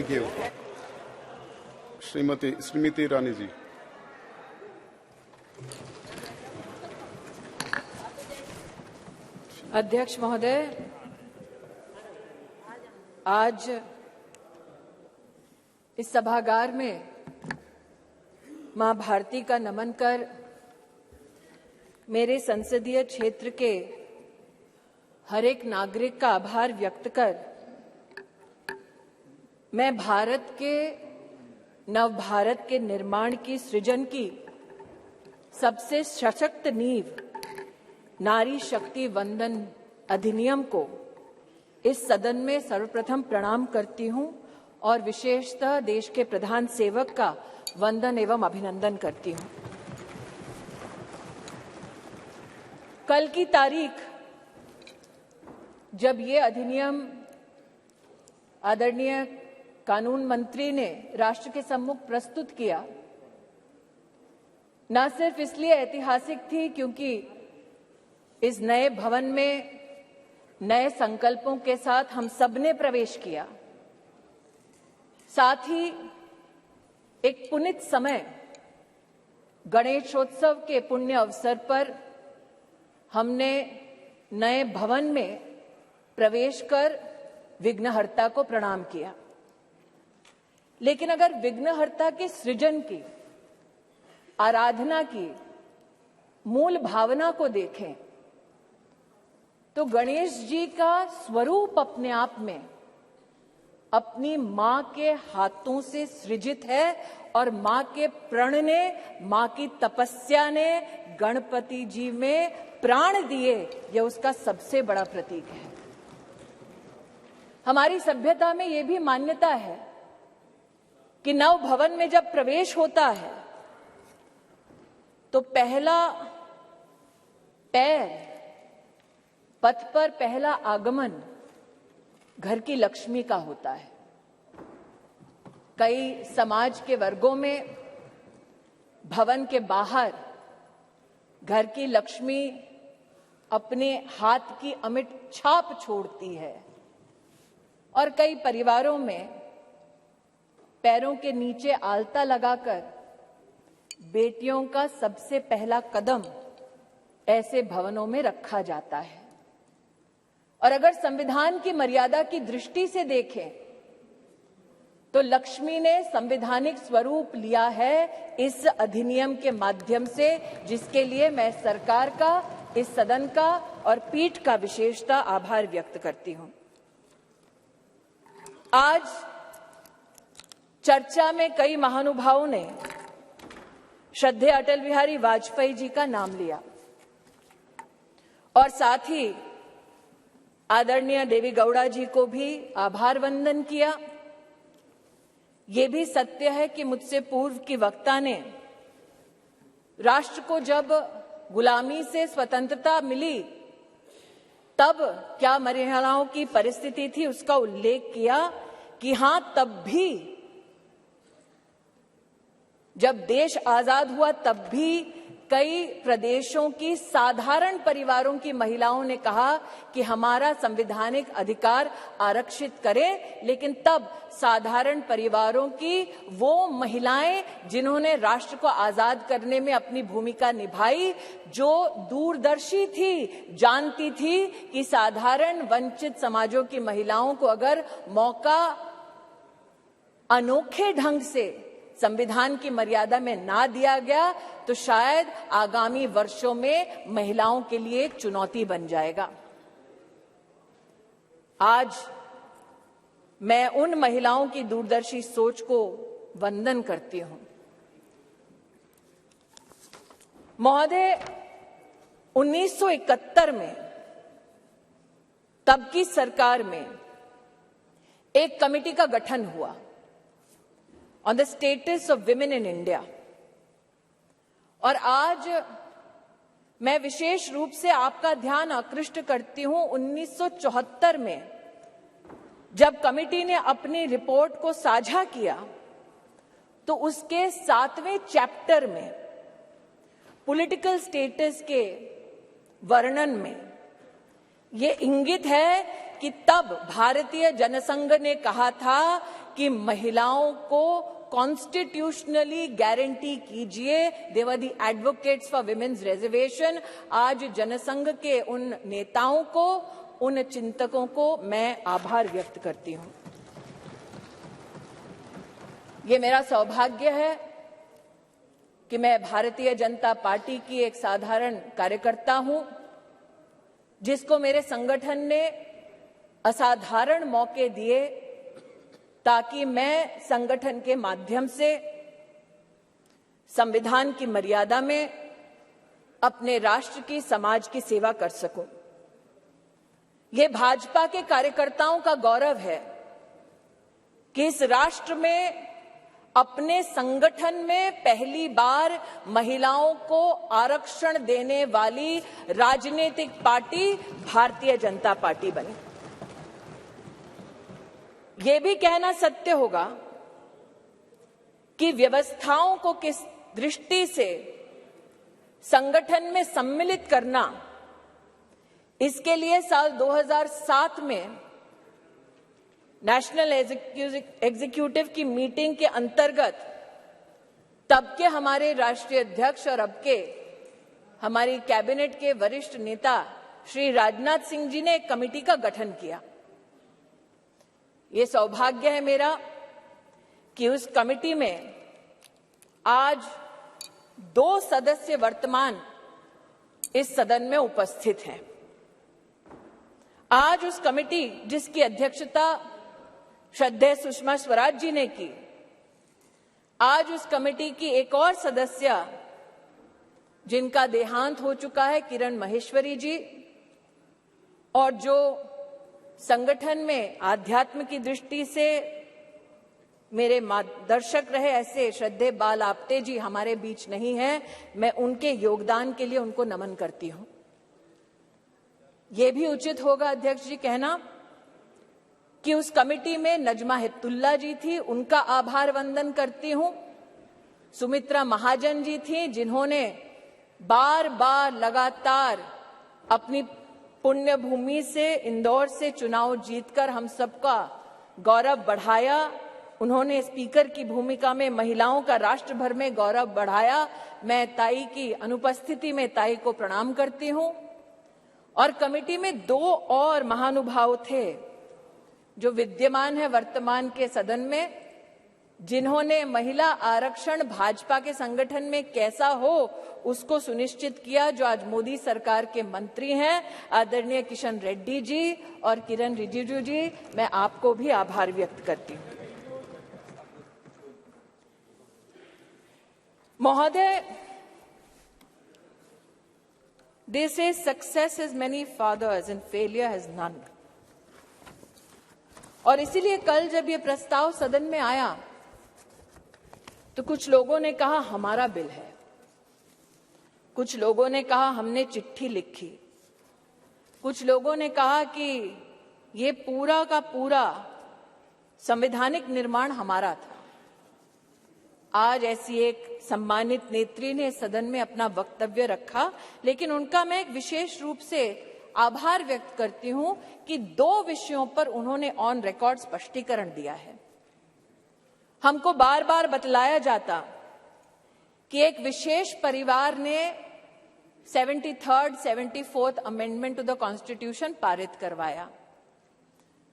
Thank you. Shrimati Irani ji. अध्यक्ष महोदय, आज इस सभागार में मां भारती का नमन कर मेरे संसदीय क्षेत्र के हर एक नागरिक का आभार व्यक्त कर मैं भारत के नव भारत के निर्माण की सृजन की सबसे सशक्त नींव नारी शक्ति वंदन अधिनियम को इस सदन में सर्वप्रथम प्रणाम करती हूं और विशेषतः देश के प्रधान सेवक का वंदन एवं अभिनंदन करती हूं। कल की तारीख जब ये अधिनियम आदरणीय कानून मंत्री ने राष्ट्र के सम्मुख प्रस्तुत किया, न सिर्फ इसलिए ऐतिहासिक थी क्योंकि इस नए भवन में नए संकल्पों के साथ हम सबने प्रवेश किया, साथ ही एक पुनीत समय गणेशोत्सव के पुण्य अवसर पर हमने नए भवन में प्रवेश कर विघ्नहर्ता को प्रणाम किया। लेकिन अगर विघ्नहर्ता के सृजन की, आराधना की मूल भावना को देखें तो गणेश जी का स्वरूप अपने आप में अपनी मां के हाथों से सृजित है और मां के प्रण ने, मां की तपस्या ने गणपति जी में प्राण दिए, यह उसका सबसे बड़ा प्रतीक है। हमारी सभ्यता में यह भी मान्यता है कि नव भवन में जब प्रवेश होता है तो पहला पैर, पथ पर पहला आगमन घर की लक्ष्मी का होता है। कई समाज के वर्गों में भवन के बाहर घर की लक्ष्मी अपने हाथ की अमिट छाप छोड़ती है और कई परिवारों में पैरों के नीचे आलता लगाकर बेटियों का सबसे पहला कदम ऐसे भवनों में रखा जाता है। और अगर संविधान की मर्यादा की दृष्टि से देखें तो लक्ष्मी ने संवैधानिक स्वरूप लिया है इस अधिनियम के माध्यम से, जिसके लिए मैं सरकार का, इस सदन का और पीठ का विशेषता आभार व्यक्त करती हूं। आज चर्चा में कई महानुभावों ने श्रद्धेय अटल बिहारी वाजपेयी जी का नाम लिया और साथ ही आदरणीय देवी गौड़ा जी को भी आभार वंदन किया। ये भी सत्य है कि मुझसे पूर्व की वक्ता ने राष्ट्र को जब गुलामी से स्वतंत्रता मिली तब क्या महिलाओं की परिस्थिति थी उसका उल्लेख किया कि हां, तब भी जब देश आजाद हुआ तब भी कई प्रदेशों की साधारण परिवारों की महिलाओं ने कहा कि हमारा संवैधानिक अधिकार आरक्षित करें, लेकिन तब साधारण परिवारों की वो महिलाएं जिन्होंने राष्ट्र को आजाद करने में अपनी भूमिका निभाई, जो दूरदर्शी थी, जानती थी कि साधारण वंचित समाजों की महिलाओं को अगर मौका अनोखे ढंग से संविधान की मर्यादा में ना दिया गया तो शायद आगामी वर्षों में महिलाओं के लिए चुनौती बन जाएगा। आज मैं उन महिलाओं की दूरदर्शी सोच को वंदन करती हूं। महोदय, 1971 में तब की सरकार में एक कमेटी का गठन हुआ on the status of women in India, और आज मैं विशेष रूप से आपका ध्यान आकृष्ट करती हूं 1974 में जब कमेटी ने अपनी रिपोर्ट को साझा किया तो उसके 7वें चैप्टर में पॉलिटिकल स्टेटस के वर्णन में ये इंगित है कि तब भारतीय जनसंघ ने कहा था कि महिलाओं को कॉन्स्टिट्यूशनली गारंटी कीजिए। They were the advocates for women's reservation. आज जनसंघ के उन नेताओं को, उन चिंतकों को मैं आभार व्यक्त करती हूं। ये मेरा सौभाग्य है कि मैं भारतीय जनता पार्टी की एक साधारण कार्यकर्ता हूं, जिसको मेरे संगठन ने असाधारण मौके दिए ताकि मैं संगठन के माध्यम से संविधान की मर्यादा में अपने राष्ट्र की, समाज की सेवा कर सकूं। ये भाजपा के कार्यकर्ताओं का गौरव है कि इस राष्ट्र में अपने संगठन में पहली बार महिलाओं को आरक्षण देने वाली राजनीतिक पार्टी भारतीय जनता पार्टी बनी। ये भी कहना सत्य होगा कि व्यवस्थाओं को किस दृष्टि से संगठन में सम्मिलित करना, इसके लिए साल 2007 में नेशनल एग्जीक्यूटिव की मीटिंग के अंतर्गत तब के हमारे राष्ट्रीय अध्यक्ष और अब के हमारी कैबिनेट के वरिष्ठ नेता श्री राजनाथ सिंह जी ने एक कमेटी का गठन किया। ये सौभाग्य है मेरा कि उस कमेटी में आज 2 सदस्य वर्तमान इस सदन में उपस्थित हैं। आज उस कमेटी जिसकी अध्यक्षता श्रद्धेय सुषमा स्वराज जी ने की, आज उस कमेटी की एक और सदस्य जिनका देहांत हो चुका है, किरण माहेश्वरी जी, और जो संगठन में आध्यात्म की दृष्टि से मेरे मार्गदर्शक रहे, ऐसे श्रद्धेय बाल आपटे जी हमारे बीच नहीं हैं। मैं उनके योगदान के लिए उनको नमन करती हूं। यह भी उचित होगा अध्यक्ष जी कहना कि उस कमेटी में नजमा हिप्तुल्ला जी थी, उनका आभार वंदन करती हूं। सुमित्रा महाजन जी थी, जिन्होंने बार बार लगातार अपनी पुण्य भूमि से, इंदौर से चुनाव जीतकर हम सबका गौरव बढ़ाया। उन्होंने स्पीकर की भूमिका में महिलाओं का राष्ट्र भर में गौरव बढ़ाया। मैं ताई की अनुपस्थिति में ताई को प्रणाम करती हूं। और कमेटी में 2 और महानुभाव थे जो विद्यमान है वर्तमान के सदन में, जिन्होंने महिला आरक्षण भाजपा के संगठन में कैसा हो उसको सुनिश्चित किया, जो आज मोदी सरकार के मंत्री हैं, आदरणीय किशन रेड्डी जी और किरण रिजिजू जी। मैं आपको भी आभार व्यक्त करती हूं। महोदय, they say success has many fathers and failure has none. और इसीलिए कल जब ये प्रस्ताव सदन में आया तो कुछ लोगों ने कहा हमारा बिल है, कुछ लोगों ने कहा हमने चिट्ठी लिखी, कुछ लोगों ने कहा कि ये पूरा का पूरा संवैधानिक निर्माण हमारा था। आज ऐसी एक सम्मानित नेत्री ने सदन में अपना वक्तव्य रखा, लेकिन उनका मैं एक विशेष रूप से आभार व्यक्त करती हूं कि 2 विषयों पर उन्होंने ऑन रिकॉर्ड स्पष्टीकरण दिया है। हमको बार बार बतलाया जाता कि एक विशेष परिवार ने 73rd, 74th amendment to the constitution पारित करवाया।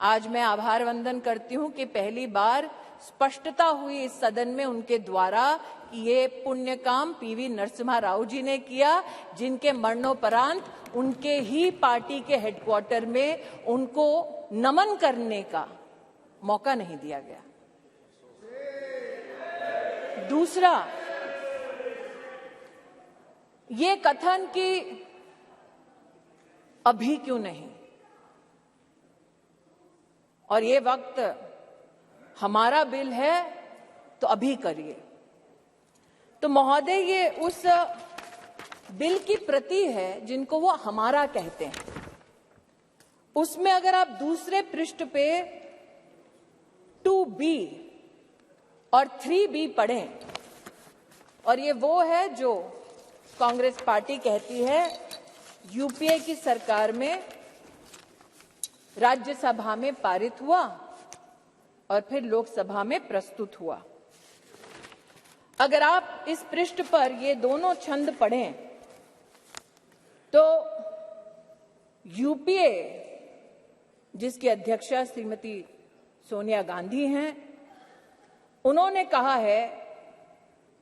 आज मैं आभार वंदन करती हूं कि पहली बार स्पष्टता हुई इस सदन में उनके द्वारा कि ये पुण्य काम पीवी नरसिम्हा राव जी ने किया, जिनके मरणोपरांत उनके ही पार्टी के हेडक्वार्टर में उनको नमन करने का मौका नहीं दिया गया। दूसरा, ये कथन कि अभी क्यों नहीं और ये वक्त हमारा बिल है तो अभी करिए। तो महोदय, ये उस बिल की प्रति है जिनको वो हमारा कहते हैं। उसमें अगर आप दूसरे पृष्ठ पे 2B और 3B पढ़ें, और ये वो है जो कांग्रेस पार्टी कहती है यूपीए की सरकार में राज्यसभा में पारित हुआ और फिर लोकसभा में प्रस्तुत हुआ। अगर आप इस पृष्ठ पर ये दोनों छंद पढ़ें तो यूपीए, जिसकी अध्यक्षा श्रीमती सोनिया गांधी हैं, उन्होंने कहा है,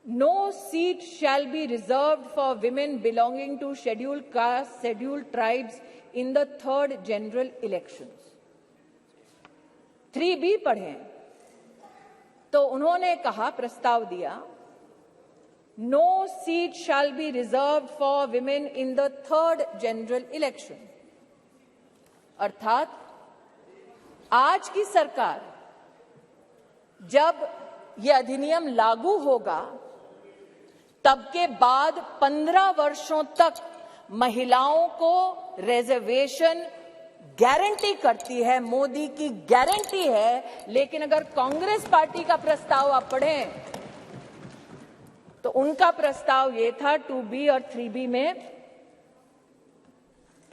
no seat shall be reserved for women belonging to scheduled caste, scheduled tribes in the third general elections. 3B पढ़ें तो उन्होंने कहा, प्रस्ताव दिया, no seat shall be reserved for women in the third general election. अर्थात आज की सरकार जब यह अधिनियम लागू होगा तब के बाद 15 वर्षों तक महिलाओं को रिजर्वेशन गारंटी करती है, मोदी की गारंटी है। लेकिन अगर कांग्रेस पार्टी का प्रस्ताव आप पढ़ें तो उनका प्रस्ताव ये था 2B और 3B में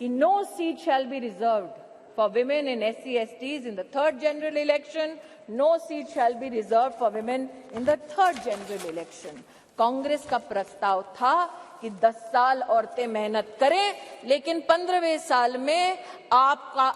कि no seat shall be reserved for women in SC/STs in the third general election, no seat shall be reserved for women in the third general election. Congress का प्रस्ताव था कि 10 साल औरतें मेहनत करें, लेकिन 15वें साल में आपका